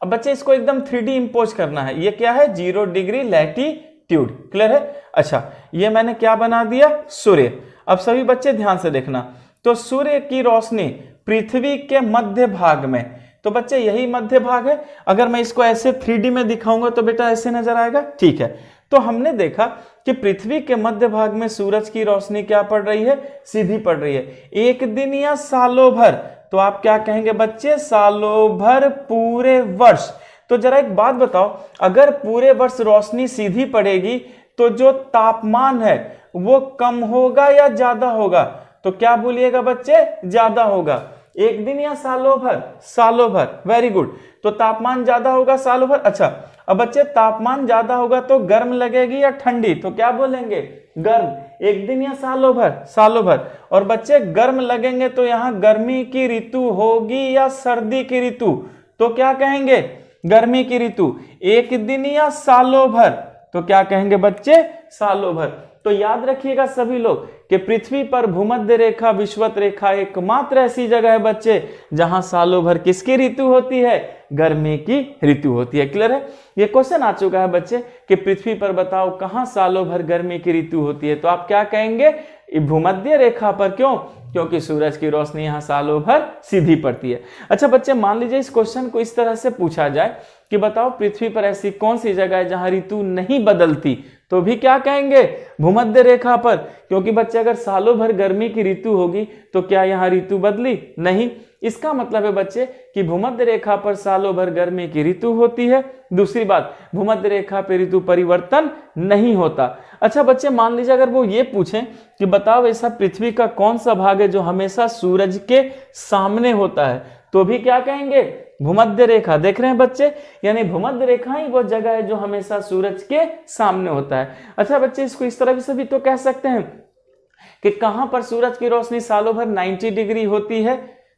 अब बच्चे इसको एकदम 3D इंपोज करना है। ये क्या है? 0 डिग्री लैटिट्यूड। क्लियर है? अच्छा ये मैंने क्या बना दिया? सूर्य। अब सभी बच्चे ध्यान से देखना, तो सूर्य की रोशनी पृथ्वी के मध्य भाग में, तो बच्चे यही मध्य भाग है। अगर मैं इसको ऐसे 3D में दिखाऊंगा तो बेटा ऐसे नजर आएगा। ठीक है, तो हमने देखा कि पृथ्वी के मध्य भाग में सूरज की रोशनी क्या पड़ रही है? सीधी पड़ रही है। एक दिन या सालों भर, तो आप क्या कहेंगे बच्चे? सालों भर, पूरे वर्ष। तो जरा एक बात बताओ, अगर पूरे वर्ष रोशनी सीधी पड़ेगी तो जो तापमान है वो कम होगा या ज्यादा होगा? तो क्या बोलिएगा बच्चे? ज्यादा होगा। एक दिन या सालों भर? सालों भर। Very good. तो तापमान ज्यादा होगा सालों भर। अच्छा अब बच्चे तापमान ज्यादा होगा तो गर्म लगेगी या ठंडी? तो क्या बोलेंगे? गर्म। एक दिन या सालों भर? सालों भर। और बच्चे गर्म लगेंगे तो यहां गर्मी की ऋतु होगी या सर्दी की ऋतु? तो क्या कहेंगे? गर्मी की ऋतु। एक दिन या सालों भर? तो क्या कहेंगे बच्चे? सालों भर। तो याद रखिएगा सभी लोग कि पृथ्वी पर भूमध्य रेखा, विषुवत रेखा एकमात्र ऐसी जगह है बच्चे जहां सालों भर किसकी ऋतु होती है? गर्मी की ऋतु होती है। क्लियर है? ये क्वेश्चन आ चुका है बच्चे कि पृथ्वी पर बताओ कहां सालों भर गर्मी की ऋतु होती है? तो आप क्या कहेंगे? भूमध्य रेखा पर। क्यों? क्योंकि सूरज की रोशनी यहां सालों भर सीधी पड़ती है। अच्छा बच्चे मान लीजिए इस क्वेश्चन को इस तरह से पूछा जाए कि बताओ पृथ्वी पर ऐसी कौन सी जगह है जहां ऋतु नहीं बदलती? तो भी क्या कहेंगे? भूमध्य रेखा पर। क्योंकि बच्चे अगर सालों भर गर्मी की ऋतु होगी तो क्या यहाँ ऋतु बदली? नहीं। इसका मतलब है बच्चे कि भूमध्य रेखा पर सालों भर गर्मी की ऋतु होती है। दूसरी बात, भूमध्य रेखा पर ऋतु परिवर्तन नहीं होता। अच्छा बच्चे मान लीजिए अगर वो ये पूछें कि बताओ ऐसा पृथ्वी का कौन सा भाग है जो हमेशा सूरज के सामने होता है? तो भी क्या कहेंगे? भूमध्य रेखा। देख रहे हैं बच्चे, यानी भूमध्य रेखा ही वो जगह है जो हमेशा सूरज के सामने होता है। अच्छा बच्चे इसको इस तरह से भी तो कह सकते हैं कि कहां पर सूरज की रोशनी सालों भर 90 डिग्री होती है?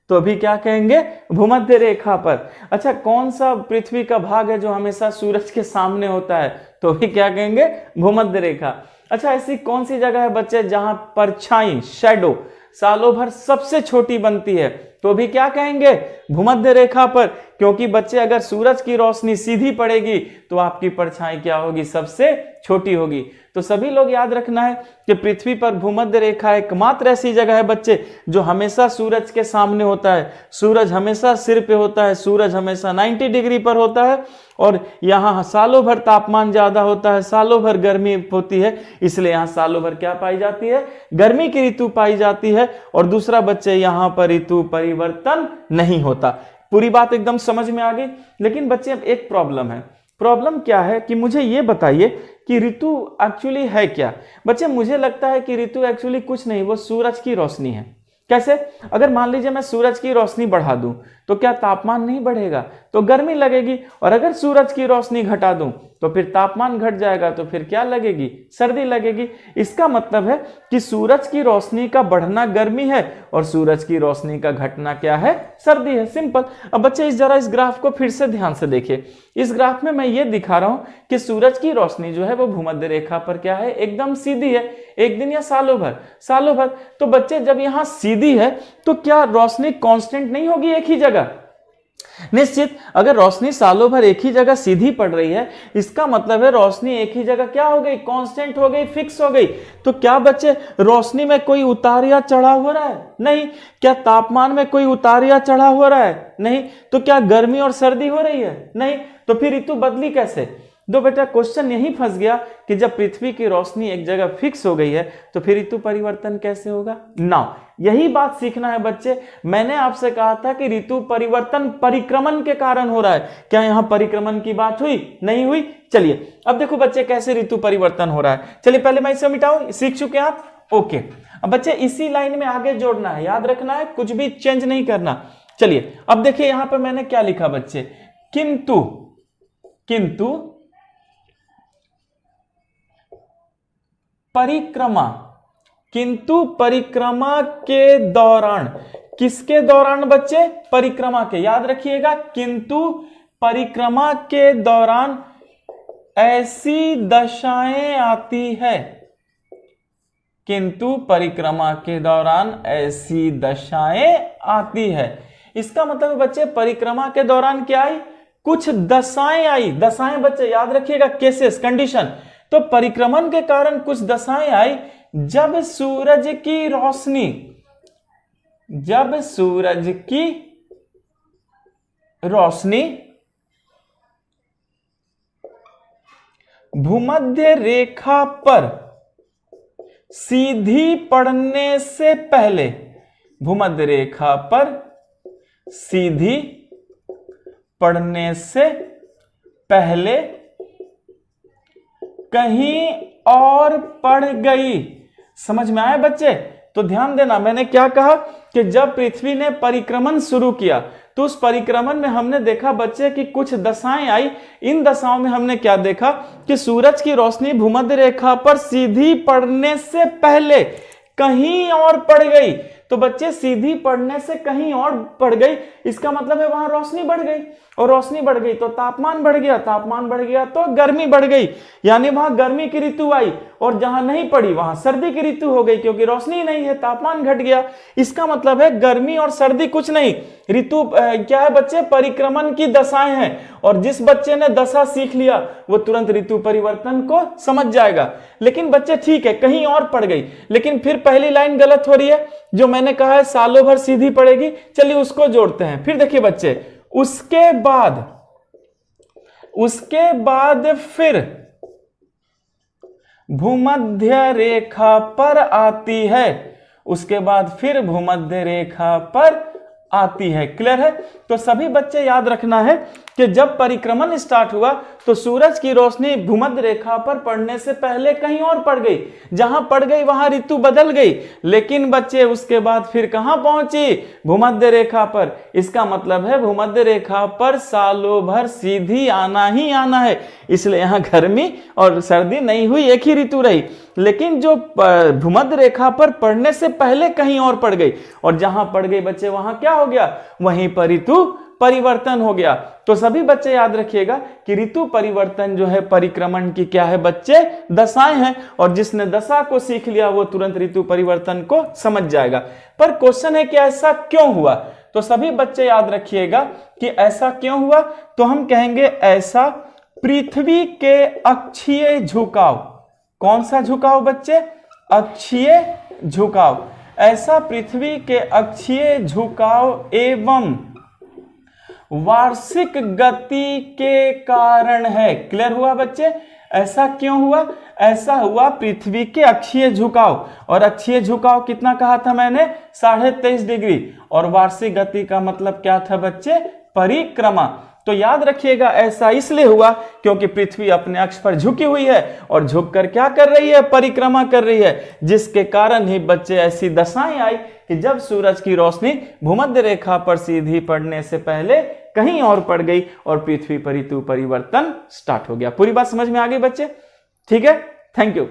तो भी क्या कहेंगे? भूमध्य रेखा पर। अच्छा कौन सा पृथ्वी का भाग है जो हमेशा सूरज के सामने होता है? तो भी क्या कहेंगे? भूमध्य रेखा। अच्छा ऐसी कौन सी जगह है बच्चे जहां परछाई, शैडो सालों भर सबसे छोटी बनती है? तो भी क्या कहेंगे, भूमध्य रेखा पर, क्योंकि बच्चे अगर सूरज की रोशनी सीधी पड़ेगी तो आपकी परछाई क्या होगी, सबसे छोटी होगी। तो सभी लोग याद रखना है कि पृथ्वी पर भूमध्य रेखा एकमात्र ऐसी जगह है बच्चे जो हमेशा सूरज के सामने होता है। सूरज हमेशा सिर पे होता है, सूरज हमेशा 90 डिग्री पर होता है और यहाँ सालों भर तापमान ज्यादा होता है, सालों भर गर्मी होती है, इसलिए यहाँ सालों भर क्या पाई जाती है, गर्मी की ऋतु पाई जाती है। और दूसरा बच्चे यहाँ पर ऋतु परिवर्तन नहीं होता। पूरी बात एकदम समझ में आ गई। लेकिन बच्चे अब एक प्रॉब्लम है। प्रॉब्लम क्या है कि मुझे ये बताइए कि ऋतु एक्चुअली है क्या। बच्चे मुझे लगता है कि ऋतु एक्चुअली कुछ नहीं, वो सूरज की रोशनी है। कैसे? अगर मान लीजिए मैं सूरज की रोशनी बढ़ा दूं तो क्या तापमान नहीं बढ़ेगा, तो गर्मी लगेगी। और अगर सूरज की रोशनी घटा दूं तो फिर तापमान घट जाएगा, तो फिर क्या लगेगी, सर्दी लगेगी। इसका मतलब है कि सूरज की रोशनी का बढ़ना गर्मी है और सूरज की रोशनी का घटना क्या है, सर्दी है। सिंपल। अब बच्चे जरा इस ग्राफ को फिर से ध्यान से देखिए। इस ग्राफ में मैं ये दिखा रहा हूं कि सूरज की रोशनी जो है वो भूमध्य रेखा पर क्या है, एकदम सीधी है। एक दिन या सालों भर, सालों भर। तो बच्चे जब यहां सीधी है तो क्या रोशनी कांस्टेंट नहीं होगी एक ही जगह? निश्चित। अगर रोशनी सालों भर एक ही जगह सीधी पड़ रही है, इसका मतलब है रोशनी एक ही जगह क्या हो गई, कांस्टेंट हो गई, फिक्स हो गई। तो क्या बच्चे रोशनी में कोई उतार या चढ़ाव हो रहा है? नहीं। क्या तापमान में कोई उतार या चढ़ाव हो रहा है? नहीं। तो क्या गर्मी और सर्दी हो रही है? नहीं। तो फिर ऋतु बदली कैसे? तो बेटा क्वेश्चन यही फंस गया कि जब पृथ्वी की रोशनी एक जगह फिक्स हो गई है तो फिर ऋतु परिवर्तन कैसे होगा। नाउ यही बात सीखना है बच्चे। मैंने आपसे कहा था कि ऋतु परिवर्तन परिक्रमण के कारण हो रहा है। क्या यहां परिक्रमण की बात हुई? नहीं हुई। चलिए अब देखो बच्चे कैसे ऋतु परिवर्तन हो रहा है। चलिए पहले मैं इसे मिटाऊं। सीख चुके आप? ओके। अब बच्चे इसी लाइन में आगे जोड़ना है, याद रखना है, कुछ भी चेंज नहीं करना। चलिए अब देखिए यहां पर मैंने क्या लिखा बच्चे, किंतु परिक्रमा, किंतु परिक्रमा के दौरान, किसके दौरान बच्चे? परिक्रमा के। याद रखिएगा, किंतु परिक्रमा के दौरान ऐसी दशाएं आती है, किंतु परिक्रमा के दौरान ऐसी दशाएं आती है। इसका मतलब बच्चे परिक्रमा के दौरान क्या आई, कुछ दशाएं आई। दशाएं बच्चे याद रखिएगा, केसेस, कंडीशन। तो परिक्रमण के कारण कुछ दशाएं आई जब सूरज की रोशनी, जब सूरज की रोशनी भूमध्य रेखा पर सीधी पड़ने से पहले, भूमध्य रेखा पर सीधी पड़ने से पहले कहीं और पड़ गई। समझ में आया बच्चे? तो ध्यान देना, मैंने क्या कहा कि जब पृथ्वी ने परिक्रमण शुरू किया तो उस परिक्रमण में हमने देखा बच्चे कि कुछ दशाएं आई। इन दशाओं में हमने क्या देखा कि सूरज की रोशनी भूमध्य रेखा पर सीधी पड़ने से पहले कहीं और पड़ गई। तो बच्चे सीधी पड़ने से कहीं और पड़ गई, इसका मतलब है वहां रोशनी बढ़ गई, और रोशनी बढ़ गई तो तापमान बढ़ गया, तापमान बढ़ गया तो गर्मी बढ़ गई, यानी वहां गर्मी की ऋतु आई। और जहां नहीं पड़ी वहां सर्दी की ऋतु हो गई, क्योंकि रोशनी नहीं है, तापमान घट गया। इसका मतलब है गर्मी और सर्दी कुछ नहीं, ऋतु क्या है बच्चे, परिक्रमण की दशाएं हैं। और जिस बच्चे ने दशा सीख लिया वो तुरंत ऋतु परिवर्तन को समझ जाएगा। लेकिन बच्चे ठीक है, कहीं और पड़ गई, लेकिन फिर पहली लाइन गलत हो रही है, जो मैंने कहा है सालों भर सीधी पड़ेगी। चलिए उसको जोड़ते हैं। फिर देखिए बच्चे, उसके बाद फिर भूमध्य रेखा पर आती है, उसके बाद फिर भूमध्य रेखा पर आती है। क्लियर है? तो सभी बच्चे याद रखना है कि जब परिक्रमण स्टार्ट हुआ तो सूरज की रोशनी भूमध्य रेखा पर पड़ने से पहले कहीं और पड़ गई, जहां पड़ गई वहां ऋतु बदल गई। लेकिन बच्चे उसके बाद फिर कहां पहुंची, भूमध्य रेखा पर। इसका मतलब है भूमध्य रेखा पर सालों भर सीधी आना ही आना है, इसलिए यहां गर्मी और सर्दी नहीं हुई, एक ही ऋतु रही। लेकिन जो भूमध्य रेखा पर पड़ने से पहले कहीं और पड़ गई, और जहां पड़ गई बच्चे वहां क्या हो गया, वहीं पर ऋतु परिवर्तन हो गया। तो सभी बच्चे याद रखिएगा कि ऋतु परिवर्तन जो है परिक्रमण की क्या है बच्चे, दशाएं हैं। और जिसने दशा को सीख लिया वो तुरंत ऋतु परिवर्तन को समझ जाएगा। पर क्वेश्चन है कि ऐसा क्यों हुआ? तो सभी बच्चे याद रखिएगा कि ऐसा क्यों हुआ, तो हम कहेंगे ऐसा पृथ्वी के अक्षीय झुकाव। कौन सा झुकाव बच्चे? अक्षीय झुकाव। ऐसा पृथ्वी के अक्षीय झुकाव एवं वार्षिक गति के कारण है। क्लियर हुआ बच्चे? ऐसा क्यों हुआ? ऐसा हुआ पृथ्वी के अक्षीय झुकाव, और अक्षीय झुकाव कितना कहा था मैंने? 23.5 डिग्री। और वार्षिक गति का मतलब क्या था बच्चे? परिक्रमा। तो याद रखिएगा ऐसा इसलिए हुआ क्योंकि पृथ्वी अपने अक्ष पर झुकी हुई है और झुककर क्या कर रही है? परिक्रमा कर रही है, जिसके कारण ही बच्चे ऐसी दशाएं आई कि जब सूरज की रोशनी भूमध्य रेखा पर सीधी पड़ने से पहले कहीं और पड़ गई और पृथ्वी पर ऋतु परिवर्तन स्टार्ट हो गया। पूरी बात समझ में आ गई बच्चे? ठीक है, थैंक यू।